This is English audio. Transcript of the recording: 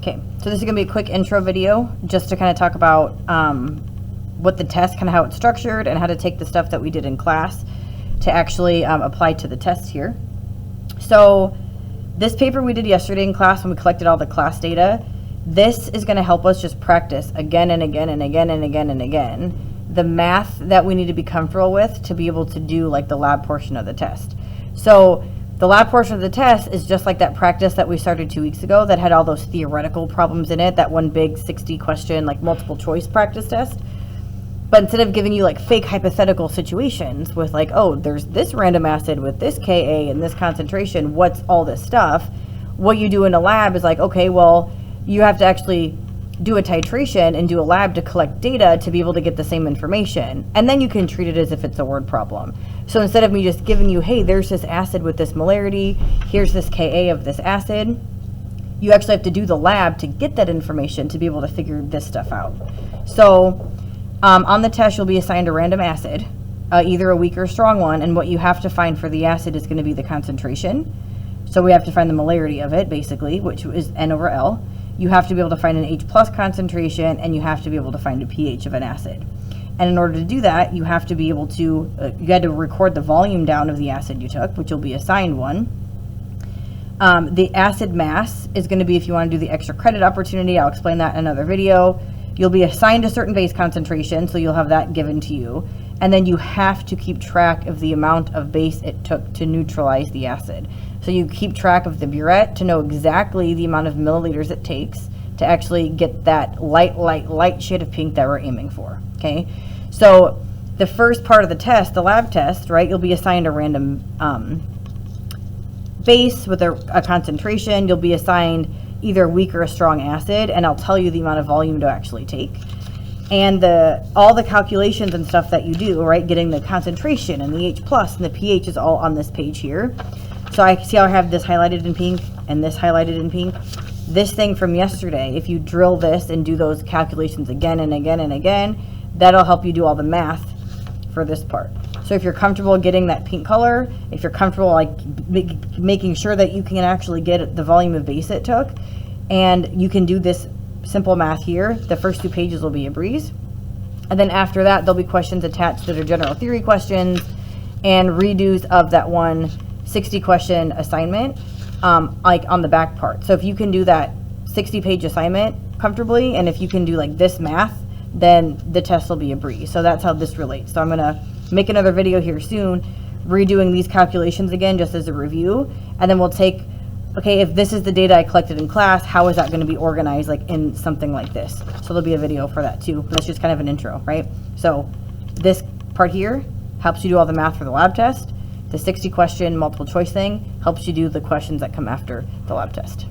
Okay, so this is going to be a quick intro video just to kind of talk about what the test, kind of how it's structured, and how to take the stuff that we did in class to actually apply to the test here. So this paper we did yesterday in class when we collected all the class data, this is going to help us just practice again and again and again and again and again the math that we need to be comfortable with to be able to do like the lab portion of the test. So the lab portion of the test is just like that practice that we started 2 weeks ago that had all those theoretical problems in it, that one big 60 question like multiple choice practice test. But instead of giving you like fake hypothetical situations with like, oh, there's this random acid with this Ka and this concentration, what's all this stuff? What you do in a lab is like, okay, well, you have to actually do a titration and do a lab to collect data to be able to get the same information. And then you can treat it as if it's a word problem. So instead of me just giving you, hey, there's this acid with this molarity, here's this Ka of this acid, you actually have to do the lab to get that information to be able to figure this stuff out. So on the test, you'll be assigned a random acid, either a weak or a strong one, and what you have to find for the acid is going to be the concentration. So we have to find the molarity of it, basically, which is N/L. You have to be able to find an H+ concentration, and you have to be able to find a pH of an acid. And in order to do that, you have to be able to, you had to record the volume down of the acid you took, which you'll be assigned one. The acid mass is going to be, if you want to do the extra credit opportunity, I'll explain that in another video. You'll be assigned a certain base concentration, so you'll have that given to you. And then you have to keep track of the amount of base it took to neutralize the acid. So you keep track of the burette to know exactly the amount of milliliters it takes to actually get that light shade of pink that we're aiming for, okay? So the first part of the test, the lab test, right, you'll be assigned a random base with a concentration. You'll be assigned either a weak or a strong acid, and I'll tell you the amount of volume to actually take. And all the calculations and stuff that you do, right, getting the concentration and the H+ and the pH is all on this page here. So I see how I have this highlighted in pink and this highlighted in pink. This thing from yesterday, if you drill this and do those calculations again and again and again, that'll help you do all the math for this part. So if you're comfortable getting that pink color, if you're comfortable like making sure that you can actually get the volume of base it took, and you can do this simple math here, the first 2 pages will be a breeze. And then after that, there'll be questions attached that are general theory questions and redos of that one 60 question assignment, like on the back part. So if you can do that 60-page assignment comfortably, and if you can do like this math, then the test will be a breeze. So that's how this relates. So I'm gonna make another video here soon, redoing these calculations again, just as a review. And then we'll take, okay, if this is the data I collected in class, how is that gonna be organized like in something like this? So there'll be a video for that too, but that's just kind of an intro, right? So this part here helps you do all the math for the lab test. The 60 question multiple choice thing helps you do the questions that come after the lab test.